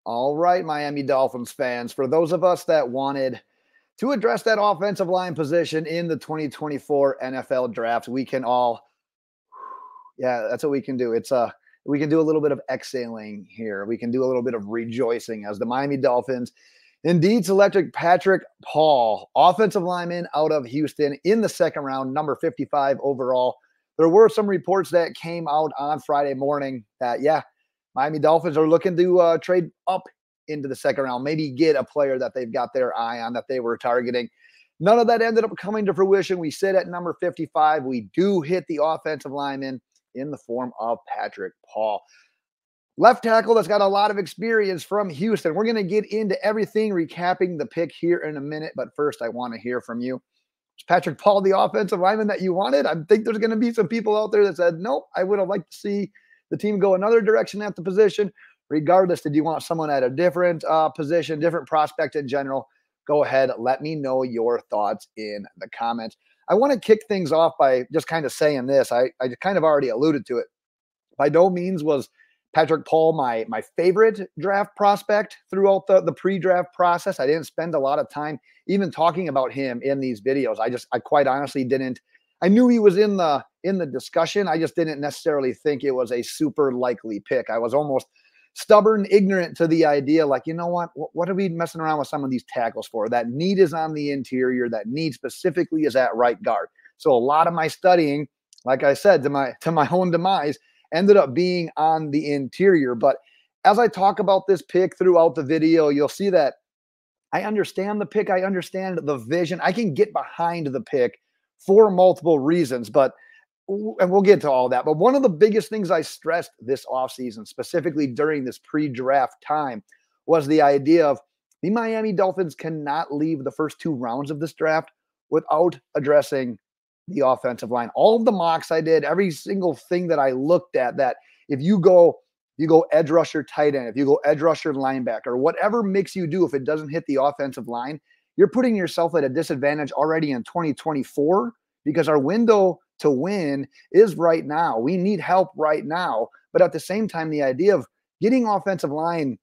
All right, Miami Dolphins fans, for those of us that wanted to address that offensive line position in the 2024 NFL draft, we can all, yeah, that's what we can do. We can do a little bit of exhaling here. We can do a little bit of rejoicing as the Miami Dolphins indeed selected Patrick Paul, offensive lineman out of Houston in the second round, number 55 overall. There were some reports that came out on Friday morning that, yeah, Miami Dolphins are looking to trade up into the second round, maybe get a player that they've got their eye on that they were targeting. None of that ended up coming to fruition. We sit at number 55. We do hit the offensive lineman in the form of Patrick Paul. Left tackle that's got a lot of experience from Houston. We're going to get into everything, recapping the pick here in a minute. But first, I want to hear from you. Is Patrick Paul the offensive lineman that you wanted? I think there's going to be some people out there that said, nope, I would have liked to see the team go another direction at the position. Regardless, did you want someone at a different position, different prospect in general? Go ahead. Let me know your thoughts in the comments. I want to kick things off by just kind of saying this. I kind of already alluded to it. By no means was Patrick Paul my favorite draft prospect throughout the pre-draft process. I didn't spend a lot of time even talking about him in these videos. I quite honestly didn't. I knew he was in the discussion. I just didn't necessarily think it was a super likely pick. I was almost stubborn, ignorant to the idea, like, you know what are we messing around with some of these tackles for? That need is on the interior. That need specifically is at right guard. So a lot of my studying, like I said, to my own demise, ended up being on the interior. But as I talk about this pick throughout the video, you'll see that I understand the pick. I understand the vision. I can get behind the pick for multiple reasons, and we'll get to all that. But one of the biggest things I stressed this offseason, specifically during this pre-draft time, was the idea of the Miami Dolphins cannot leave the first two rounds of this draft without addressing the offensive line. All of the mocks I did, every single thing that I looked at, that if you go edge rusher, tight end, if you go edge rusher, linebacker, whatever mix you do, if it doesn't hit the offensive line, you're putting yourself at a disadvantage already in 2024 because our window to win is right now. We need help right now. But at the same time, the idea of getting offensive linemen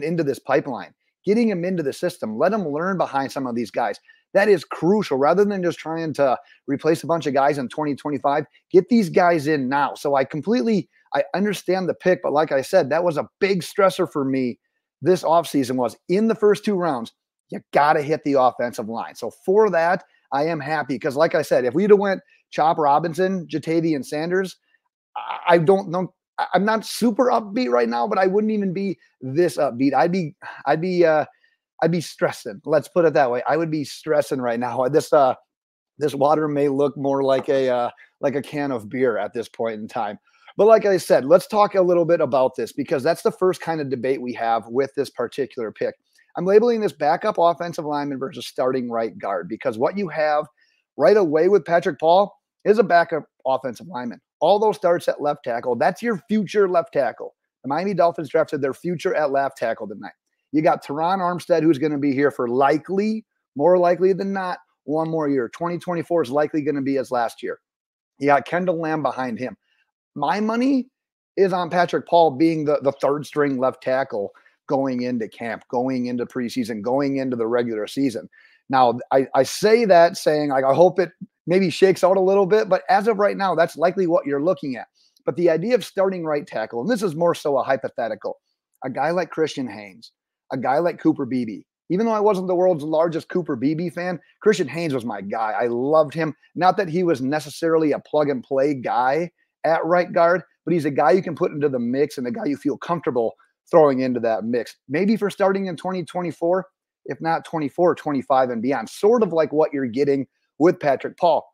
into this pipeline, getting them into the system, let them learn behind some of these guys. That is crucial rather than just trying to replace a bunch of guys in 2025. Get these guys in now. So I understand the pick, but like I said, that was a big stressor for me this offseason was in the first two rounds. You got to hit the offensive line. So for that, I am happy because, like I said, if we'd have went Chop Robinson, Jatavian Sanders, I don't know. I'm not super upbeat right now, but I wouldn't even be this upbeat. I'd be stressing. Let's put it that way. I would be stressing right now. This water may look more like a can of beer at this point in time. But like I said, let's talk a little bit about this because that's the first kind of debate we have with this particular pick. I'm labeling this backup offensive lineman versus starting right guard because what you have right away with Patrick Paul is a backup offensive lineman. All those starts at left tackle. That's your future left tackle. The Miami Dolphins drafted their future at left tackle tonight. You got Terron Armstead, who's going to be here for more likely than not, one more year. 2024 is likely going to be his last year. You got Kendall Lamm behind him. My money is on Patrick Paul being the third string left tackle going into camp, going into preseason, going into the regular season. Now, I say that saying, like, I hope it maybe shakes out a little bit, but as of right now, that's likely what you're looking at. But the idea of starting right tackle, and this is more so a hypothetical, a guy like Christian Haynes, a guy like Cooper Beebe, even though I wasn't the world's largest Cooper Beebe fan, Christian Haynes was my guy. I loved him. Not that he was necessarily a plug and play guy at right guard, but he's a guy you can put into the mix and a guy you feel comfortable throwing into that mix, maybe for starting in 2024, if not 24, 25 and beyond, sort of like what you're getting with Patrick Paul.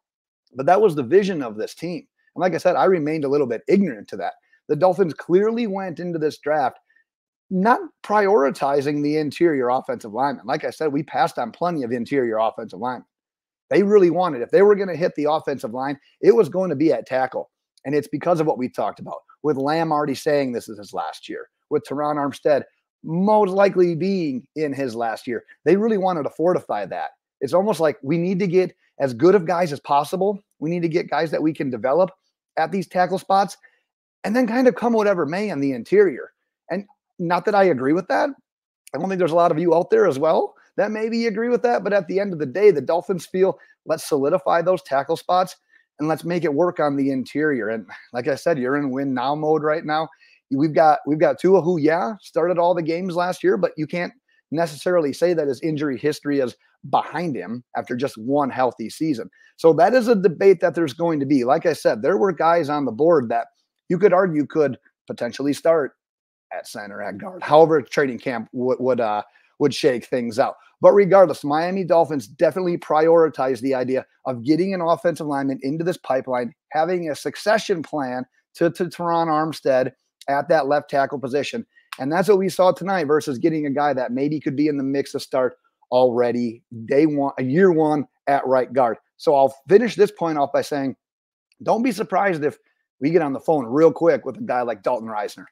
But that was the vision of this team. And like I said, I remained a little bit ignorant to that. The Dolphins clearly went into this draft not prioritizing the interior offensive lineman. Like I said, we passed on plenty of interior offensive linemen. They really wanted, if they were going to hit the offensive line, it was going to be at tackle. And it's because of what we talked about, with Lamm already saying this is his last year, with Terron Armstead most likely being in his last year. They really wanted to fortify that. It's almost like we need to get as good of guys as possible. We need to get guys that we can develop at these tackle spots and then kind of come whatever may on the interior. And Not that I agree with that. I don't think there's a lot of you out there as well that maybe agree with that. But at the end of the day, the Dolphins feel, let's solidify those tackle spots and let's make it work on the interior. And like I said, you're in win now mode right now. We've got Tua, who, started all the games last year, but you can't necessarily say that his injury history is behind him after just one healthy season. So that is a debate that there's going to be. Like I said, there were guys on the board that you could argue could potentially start at center, at guard, however training camp would shake things out. But regardless, Miami Dolphins definitely prioritize the idea of getting an offensive lineman into this pipeline, having a succession plan to Terron Armstead at that left tackle position. And that's what we saw tonight versus getting a guy that maybe could be in the mix to start already year one at right guard. So I'll finish this point off by saying, don't be surprised if we get on the phone real quick with a guy like Dalton Risner,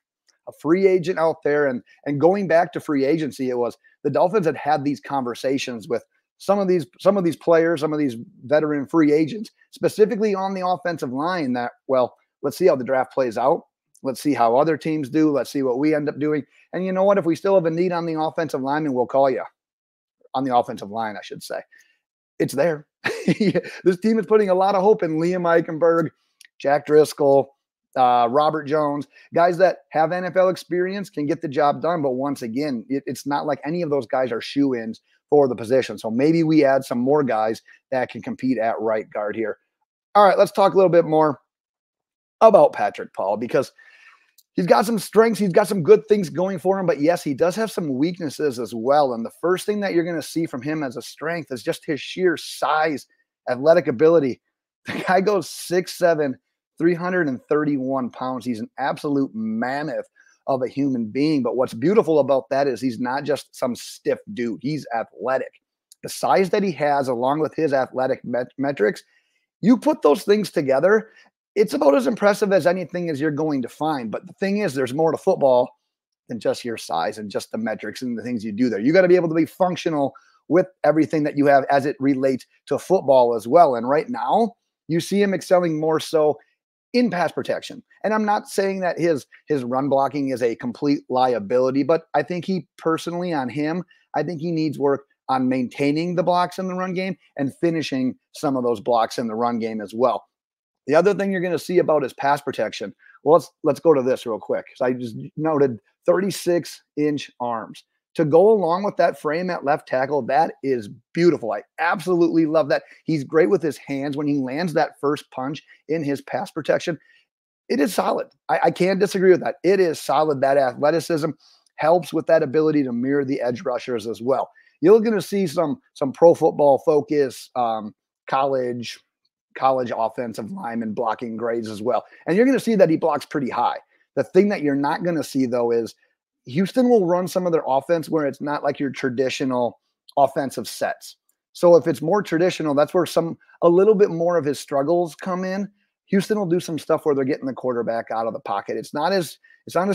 a free agent out there. And going back to free agency, it was the Dolphins had these conversations with some of these players, some of these veteran free agents, specifically on the offensive line that, well, let's see how the draft plays out. Let's see how other teams do. Let's see what we end up doing. And you know what? If we still have a need on the offensive lineman, we'll call you. On the offensive line, I should say. It's there. This team is putting a lot of hope in Liam Eichenberg, Jack Driscoll, Robert Jones, guys that have NFL experience, can get the job done. But once again, it's not like any of those guys are shoe-ins for the position. So maybe we add some more guys that can compete at right guard here. All right, let's talk a little bit more about Patrick Paul, because he's got some strengths. He's got some good things going for him. But yes, he does have some weaknesses as well. And the first thing that you're going to see from him as a strength is just his sheer size, athletic ability. The guy goes 6'7", 331 pounds. He's an absolute mammoth of a human being. But what's beautiful about that is he's not just some stiff dude. He's athletic. The size that he has, along with his athletic metrics, you put those things together, it's about as impressive as anything as you're going to find. But the thing is, there's more to football than just your size and just the metrics and the things you do there. You got to be able to be functional with everything that you have as it relates to football as well. And right now, you see him excelling more so in pass protection. And I'm not saying that his run blocking is a complete liability, but I think he needs work on maintaining the blocks in the run game and finishing some of those blocks in the run game as well. The other thing you're going to see about his pass protection, well, let's go to this real quick. So I just noted 36-inch arms. To go along with that frame at left tackle, that is beautiful. I absolutely love that. He's great with his hands when he lands that first punch in his pass protection. It is solid. I can't disagree with that. It is solid. That athleticism helps with that ability to mirror the edge rushers as well. You're going to see some pro football focus, college offensive lineman blocking grades as well. And you're going to see that he blocks pretty high. The thing that you're not going to see, though, is Houston will run some of their offense where it's not like your traditional offensive sets. So if it's more traditional, that's where a little bit more of his struggles come in. Houston will do some stuff where they're getting the quarterback out of the pocket. It's not as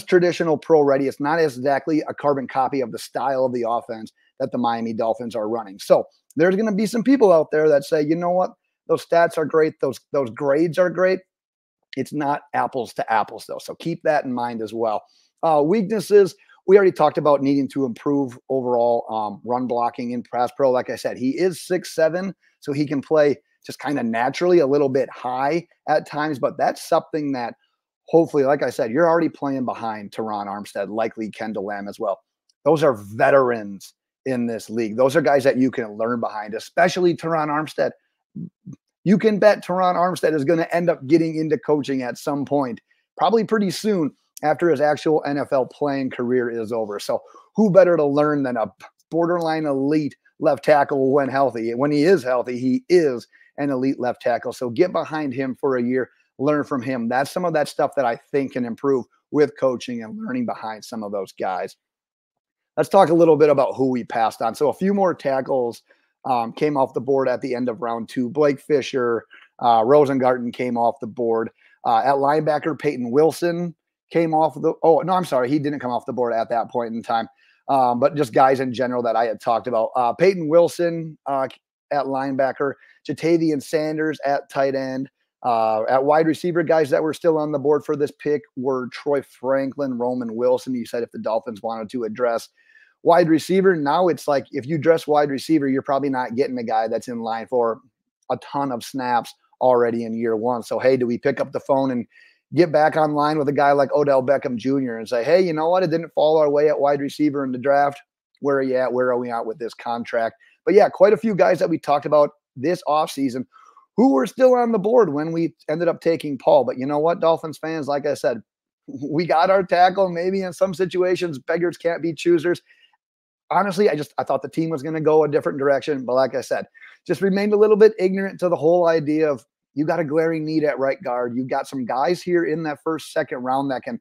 traditional pro ready. It's not exactly a carbon copy of the style of the offense that the Miami Dolphins are running. So there's going to be some people out there that say, you know what? Those stats are great. Those grades are great. It's not apples to apples, though. So keep that in mind as well. Weaknesses, we already talked about needing to improve overall run blocking in pass pro. Like I said, he is 6'7", so he can play just kind of naturally a little bit high at times. But that's something that hopefully, like I said, you're already playing behind Terron Armstead, likely Kendall Lamm as well. Those are veterans in this league. Those are guys that you can learn behind, especially Terron Armstead. You can bet Terron Armstead is going to end up getting into coaching at some point, probably pretty soon after his actual NFL playing career is over. So who better to learn than a borderline elite left tackle when healthy? When he is healthy, he is an elite left tackle. So get behind him for a year, learn from him. That's some of that stuff that I think can improve with coaching and learning behind some of those guys. Let's talk a little bit about who we passed on. So a few more tackles came off the board at the end of round 2. Blake Fisher, Rosengarten came off the board. At linebacker, Peyton Wilson came off he didn't come off the board at that point in time. But just guys in general that I had talked about. Peyton Wilson at linebacker, Jatavian Sanders at tight end, At wide receiver, guys that were still on the board for this pick were Troy Franklin, Roman Wilson. You said if the Dolphins wanted to address wide receiver, now it's like if you dress wide receiver, you're probably not getting a guy that's in line for a ton of snaps already in year one. So, hey, do we pick up the phone and get back online with a guy like Odell Beckham Jr. and say, hey, you know what? It didn't fall our way at wide receiver in the draft. Where are you at? Where are we at with this contract? But yeah, quite a few guys that we talked about this offseason who were still on the board when we ended up taking Paul. But you know what, Dolphins fans, like I said, we got our tackle. Maybe in some situations, beggars can't be choosers. Honestly, I thought the team was going to go a different direction. But like I said, just remained a little bit ignorant to the whole idea of you got a glaring need at right guard. You got some guys here in that first, second round that can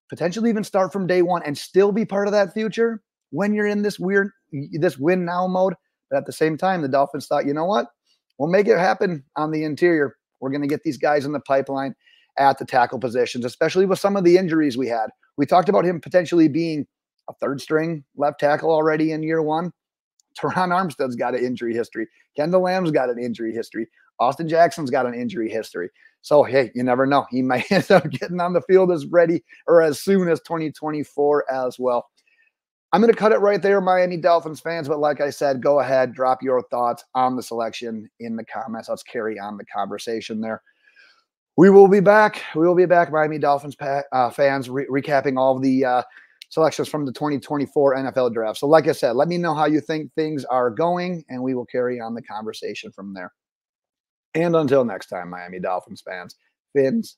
potentially even start from day one and still be part of that future when you're in this win now mode. But at the same time, the Dolphins thought, you know what? We'll make it happen on the interior. We're going to get these guys in the pipeline at the tackle positions, especially with some of the injuries we had. We talked about him potentially being a third string left tackle already in year one. Terron Armstead's got an injury history. Kendall Lamm's got an injury history. Austin Jackson's got an injury history. So, hey, you never know. He might end up getting on the field as ready or as soon as 2024 as well. I'm going to cut it right there, Miami Dolphins fans. But like I said, go ahead, drop your thoughts on the selection in the comments. Let's carry on the conversation there. We will be back. We will be back, Miami Dolphins fans, recapping all of the selections from the 2024 NFL draft. So like I said, let me know how you think things are going, and we will carry on the conversation from there. And until next time, Miami Dolphins fans, fins